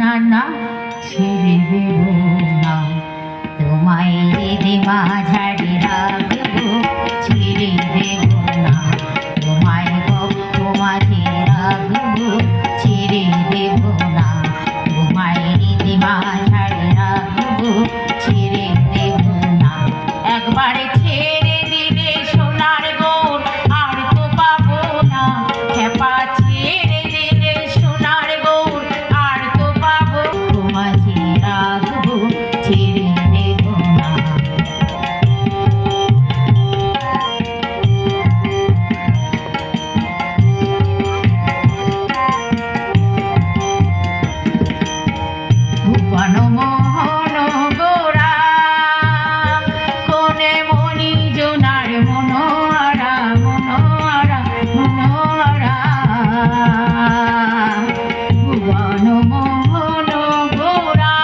না না ছেড়ে দেব না, তোমায় রে মাঝারে রাখবো, ছেড়ে দেব না, তোমায় ভক্ত মাঝে রাখবো, ছেড়ে দেব না, তোমায় রে মাঝারে রাখবো, ছেড়ে দেব না। একবারে ছেড়ে দিলে সোনার গৌর আর তো পাবো না, খেপা ছেড়ে দিলে সোনার গৌর আর তো পাবো, মাঝে রাখবো, ছেড়ে দেব না। ভুবন মোহন গোরা কোনে মণি জোনার মনোহরা মনোহরা মনোহরা, ভুবন মোহন গোরা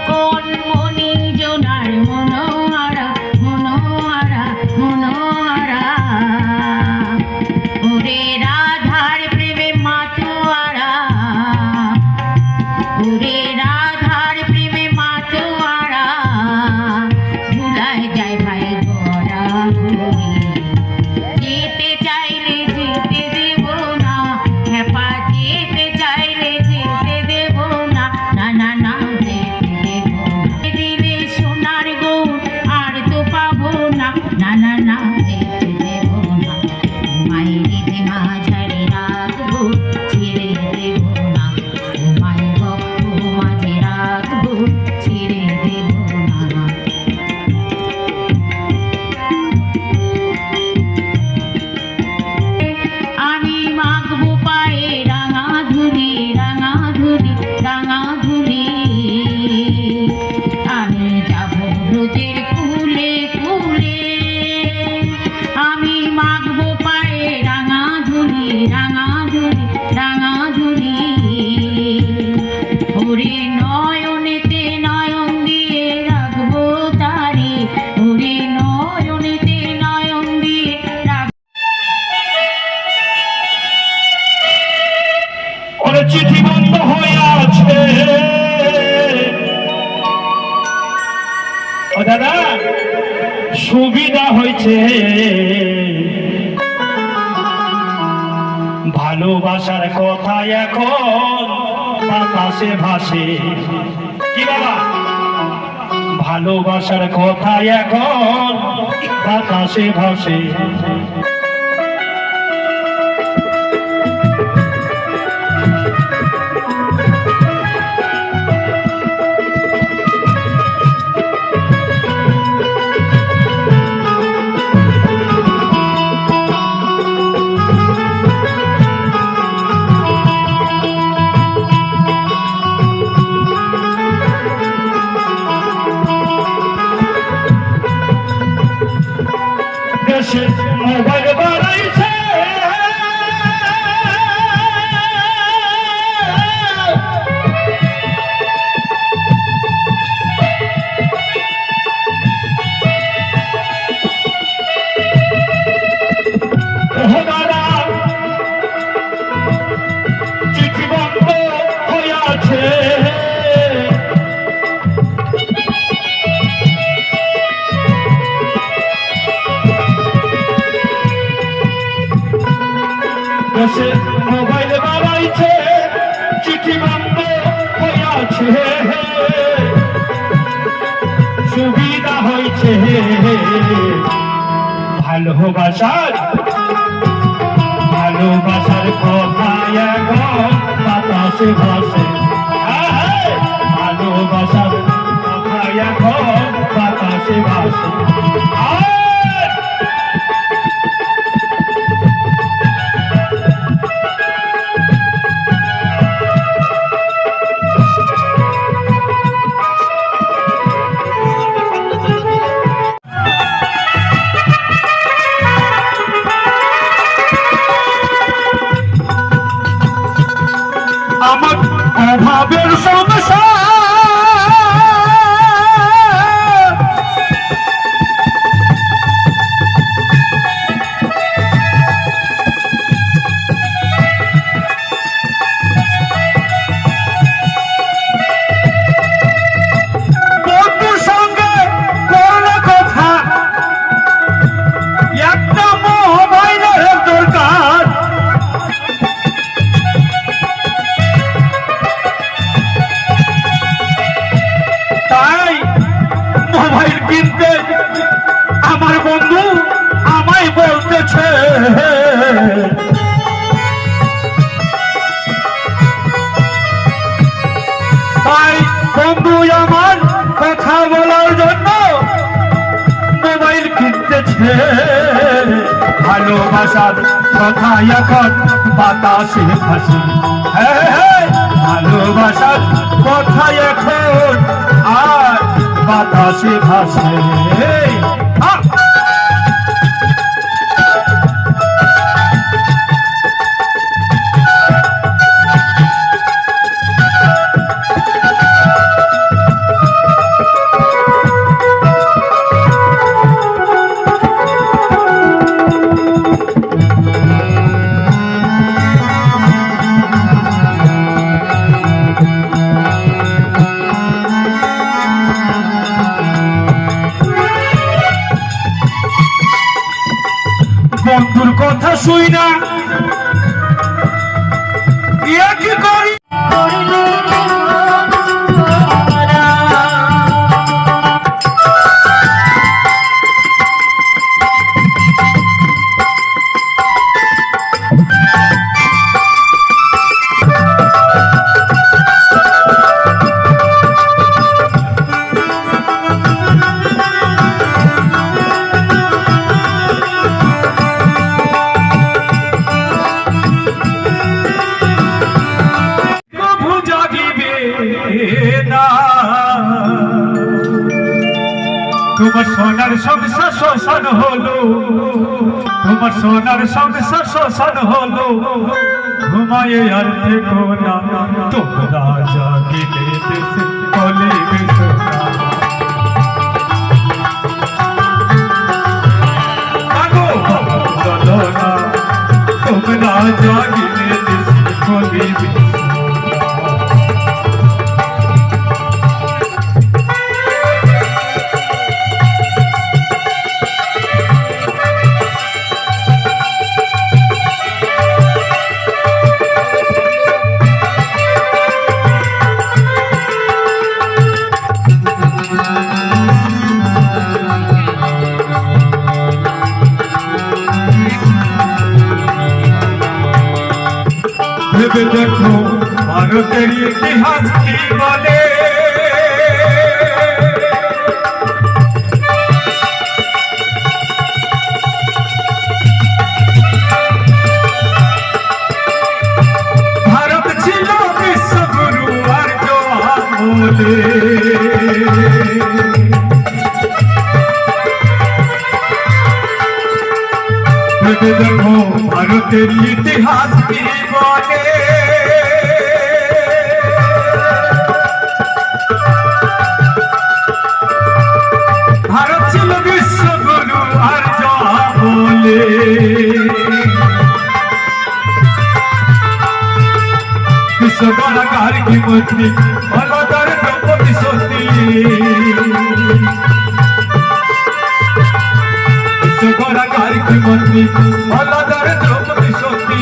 কোন মণি জোনার মনোহরা মনোহরা মনোহরা, ওরে রাধার প্রেমে মাতোয়ারা, ওরে রাধার প্রেমে মাতোয়ারা, ভুলায় যায় ভাই গড়া ভুলি, যেতে চাইলে যেতে দেব না, খেপা যেতে চাইলে যেতে দেব না, না না না যেতে দেব না, দিলে সোনার গৌর আর তো পাবো না, না না না যেতে দেব না, মায়ের মাঝারে রাখবো, ছেড়ে দেব না, তোমায় ভক্ত মাঝে রাখবো, ছেড়ে দেব না। আমি মাখবো পায়ে রাঙা ধুলি রাঙা ধুলি রাঙা ধুলি, আমি যাব রোজের কুলে কুলে, আমি মাখবো পায়ে রাঙা ধুলি রাঙা ধুলি রাঙা ধুলি, ওরে নয়নেতে নয়ন দিয়ে রাখবো তারে, ওরে নয়নেতে নয়ন দিয়ে রাখবো। ওরে চিঠি বন্ধ হয়ে আছে, ও দাদা সুবিধা হয়েছে, ভালোবাসার কথা এখন বাতাসে ভাসে, কি বাবা ভালোবাসার কথা এখন বাতাসে ভাসে, দেশে মোবাইল বাড়াইছে, চিঠি বন্ধ হয়ে আছে, দেশে মোবাইল বাড়াইছে, চিঠি বন্ধ হয়ে আছে, সুবিধা হয়েছে ভালোবাসার ভালোবাসার কথা এখন বাতাসে ভাসে, ভালোবাসার কথা এখন বাতাসে ভাসে, আমার অভাবের সংসার তাই বন্ধু আমার কথা বলার জন্য মোবাইল কিনতেছে। ভালোবাসার কথা এখন বাতাসে ভাসে। ভালোবাসার কথা এখন আর বাতাসে ভাসে। বন্ধুর কথা শুই না কি করি করলে রে মনোহরা। প্রভু জাগিবে না তোমার সোনার সংসার শ্মশান হলো। তোমার সোনার সংসার শ্মশান হলো। ঘুমায়ে আর থেকো না তোমরা জাগিলে দেশে চলিবে সোনা। আগো চলো না তোমরা জাগিলে দেশে চলিবে। ভেবে দেখো ভারতের ইতিহাস কি বলে। ভারত ছিল বিশ্বগুরু আর্য আমলে। ভেবে দেখো ভারতের ইতিহাস কি বলে। ভারত ছিল বিশ্বগুরু আর্য আমলে। বিশ্বগণাকার কি মন্ত্রী অলদার দ্রৌপদী সতী। বিশ্বগণাকার কি মন্ত্রী অলদার দ্রৌপদী সতী।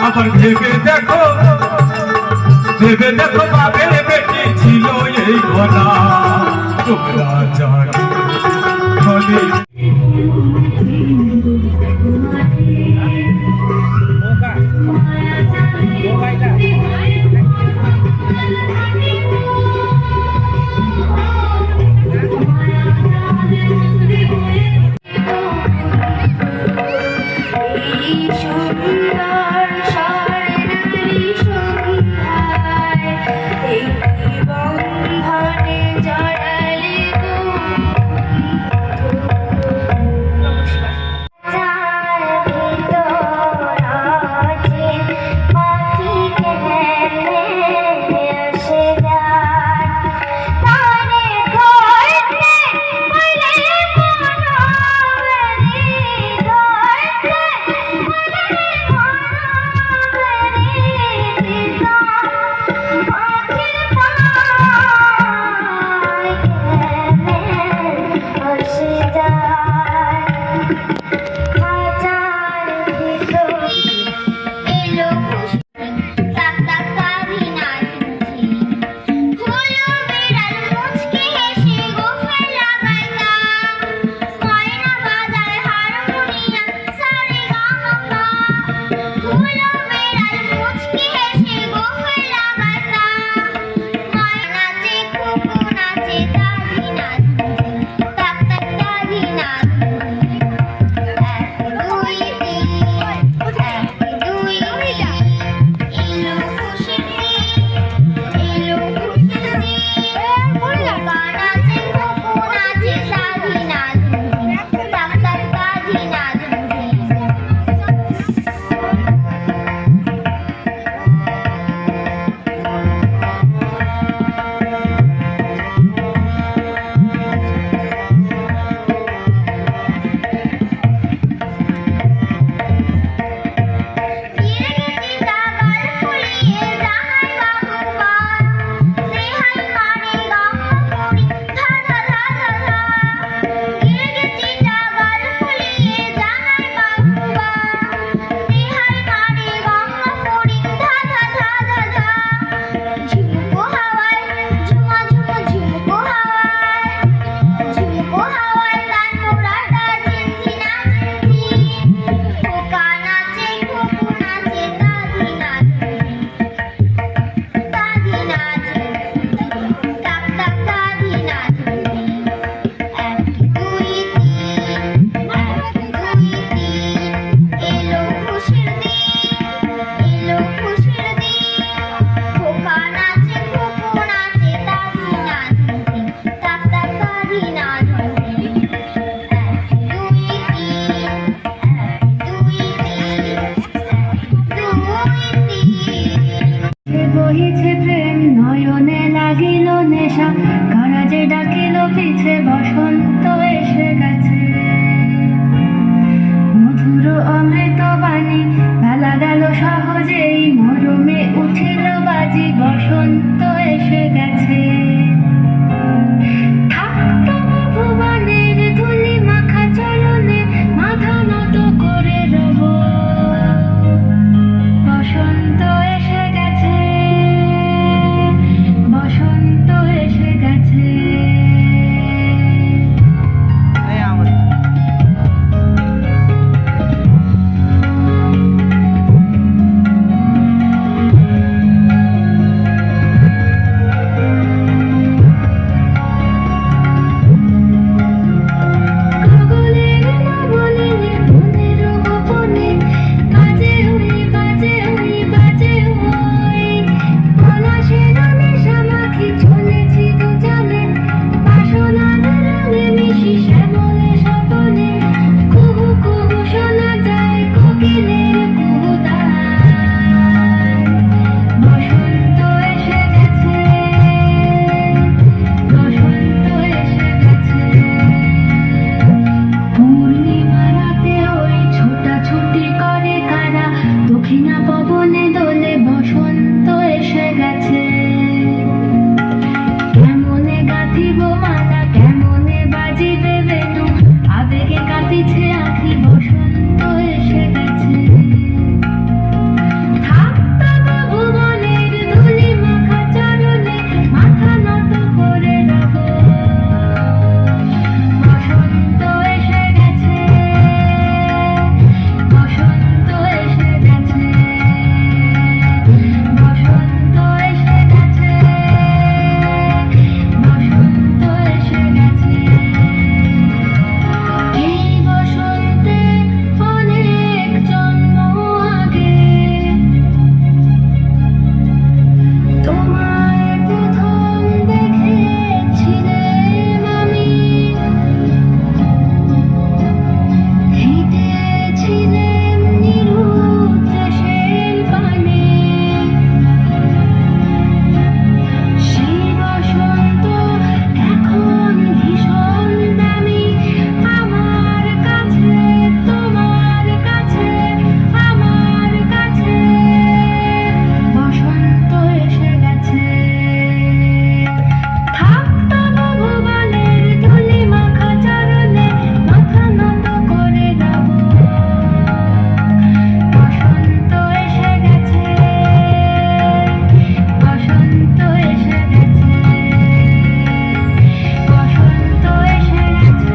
আবার ভেবে দেখো বাপের বেটি ছিল এই ঘনা। তোমরা জানি বলে বহিছে প্রেম নয়নে লাগিল নেশা, কারা যে ডাকিল পিছে বসন্ত এসে গেছে। মধুর অমৃত বাণী বেলা গেল সহজেই, মরমে উঠিল বাজি বসন্ত এসে গেছে। থাকতো ভুবনের ধুলি মাখা চরণে, মাথা নত করে রব। বসন্ত এসে গেছে, বসন্ত এসে গেছে। কাগলের নবনীলে মনের গোপনে, বাজে হই বাজে হই বাজে হই। পলাশের নেশা মাখি চলেছি দুজনে, বাসনার রঙে মিশি শ্যামলে স্বপনে। কুহু কুহু শোনা যায় কোকিলের কুহুতান। বসন্ত এসে গেছে, বসন্ত এসে গেছে। পূর্ণিমা রাতে ওই ছোটাছুটি করে কারা, দক্ষিণা পবনে দোলে বসন্ত এসে গেছে। কেমনে গাঁথিব মালা, কেমনে বাজিবে বেণু, আবেগে কাঁপিছে আঁখি বসন্ত এসে গেছে। থাকতো ভুবনের ধুলি মাখা চরণে, মাথা নত করে রব। বসন্ত এসে গেছে, বসন্ত এসে গেছে, বসন্ত এসে গেছে, বসন্ত এসে গেছে। এই বসন্তে অনেক জন্ম আগে তোমায় প্রথম দেখেছিলাম আমি। হেঁটেছিলাম নিরুদ্ধ দেশের পানে, সেই বসন্ত এখন ভীষণ দামি আমার কাছে, তোমার কাছে, আমার কাছে। বসন্ত এসে গেছে। থাকতো ভুবনের ধুলি মাখা চরণে, মাথা নত করে রব। বসন্ত এসে গেছে, বসন্ত এসে গেছে, বসন্ত এসে গেছে,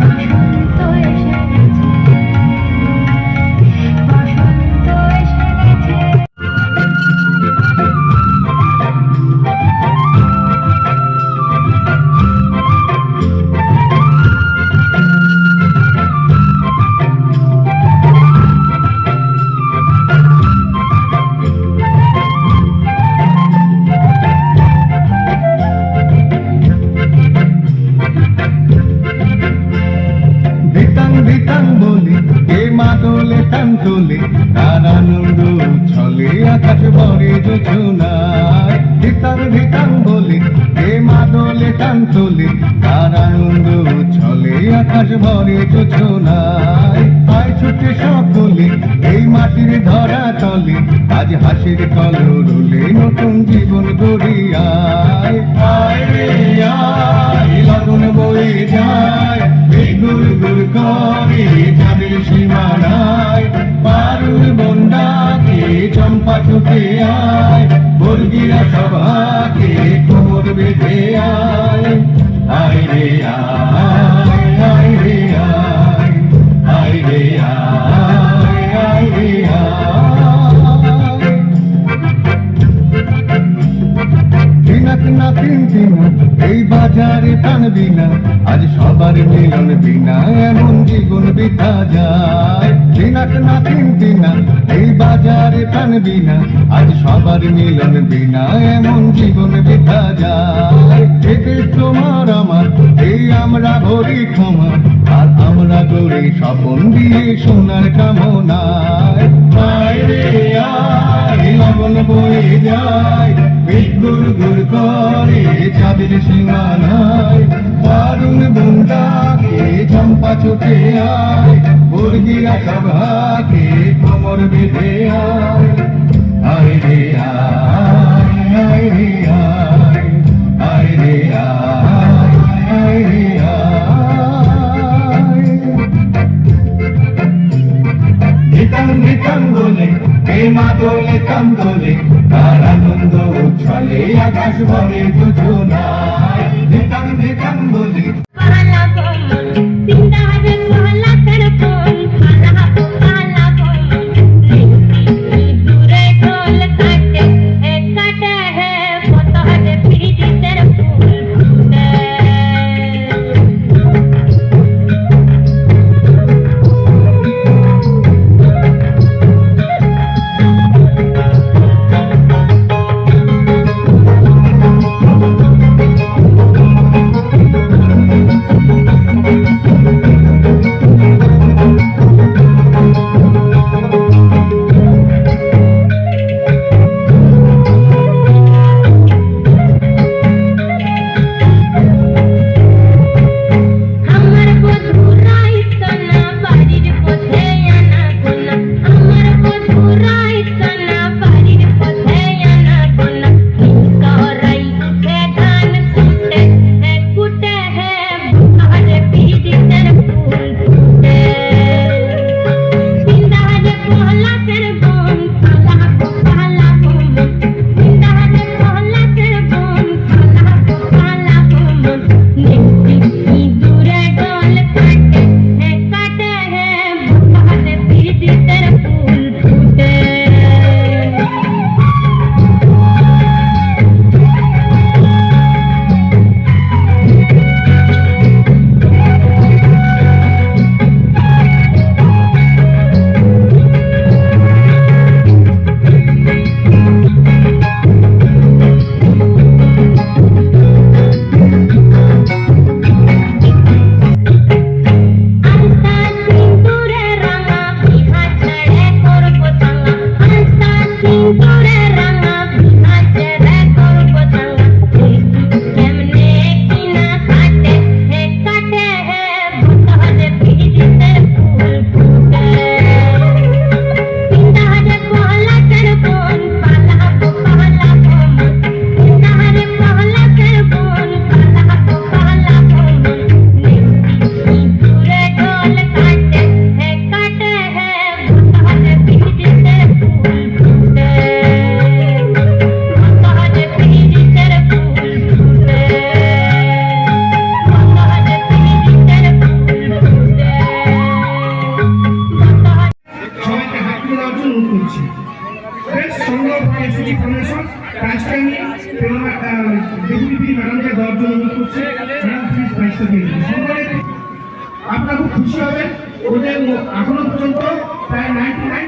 বসন্ত এসে গেছে, বসন্ত এসে গেছে। ধিতাং ধিতাং বলে কে মাদলে টান তোলে, তার আনন্দ ছলে আকাশ ভরে যোছনায়। ধিতাং ধিতাং বলে কে মাদলে টান তোলে, তার আনন্দ ছলে আকাশ ভরে যোছনায়। আয় ছুটে সকলে এই মাটির ধরা তলে, আজ হাসির কলরলে নতুন জীবন গড়িয়ায়। আয় রে আয়, লগন বয়ে যায়, গুল গুল করে যাদের সীমানায়। পারুল বন্ডাকে চম্পা ছুটে আয়, বর্গিরা সভাকে কোমর বেঁধে আয়। আয় রে আয়, আয় রে আয়, আয় রে আয়, আয় রে আয়। দিনাক না তিন দিন এই বাজারে টানবি না, আজ সবার মিলন বিনা এমন জীবন বৃথা যায়। দিনাক না তিন দিন এই বাজারে টানবি না, আজ সবার মিলন বিনা এমন জীবন বৃথা যায়। এতে তোমার আমার এই আমরা ভরি ক্ষমা, আর আমরা গড়ে স্বপন দিয়ে সোনার কামনায়। আয় রে চাঁদের সীমানায় দারুণ বন্দাকে চম্পা চোখে আয় বর্গিরা সভাকে কোমর বেঁধে আয় আয় রে আয় আয় রে আয় আয় রে আয় আয় রে আয় নিতাম নিতাম বলে হে মা দোলে কাম দোলে তার আনন্দ উচ্ছলে আকাশ ভরে যোজনায় নিতাম নিতাম বলে পালা বমন সিন্দারে পালা করপন পালা পালা বমন দূরে ঢোল কাটে হে পতহরে পিড়িতের ফুল ফুটে আমার বধুরা ইতনা বাড়ির পথে আনা গোনা আমার বধুরা ইতনা বাড়ির পথে আনা গোনা করাই উঠে ধান কুটে হে বুহারে পিড়িতের ফুল ফুটে সিন্দারে পহলা তের বন পালা বমন সিন্দারে পহলা তের বন পালা বমন দূরে ঢোল কাটে হে বুহারে পিড়িতের ফুল ফুটে আস্তা সিন্দুরে রাঙা বিহা ছেড়ে করব সাঙ্গা আস্তা সিন্দুরে রাঙা বিহা ছেড়ে করব সাঙ্গা কেমনে কিনা কাটে হে বুহারে পিড়িতের ফুল ফুটে সিন্দারে পহলা তের বন পালা বমন সিন্দারে পহলা তের বন পালা বমন দূরে ঢোল কাটে হে বুহারে পিড়িতের ফুল ফুটে বুহারে পিড়িতের ফুল ফুটে বুহারে পিড়িতের ফুল ফুটে সবাইকে হাত তুলে দেওয়ার জন্য অনুরোধ করছি। বেশ সংগ্রহ এসএসজি ফাউন্ডেশন কাজটা নিয়ে ডেপুটি ম্যাডামকে দেওয়ার জন্য অনুরোধ করছি। ম্যাডাম প্লিজ কাজটা দিয়ে দিন। সকলে আপনারা খুব খুশি হবেন। ওদের এখনো পর্যন্ত প্রায় 99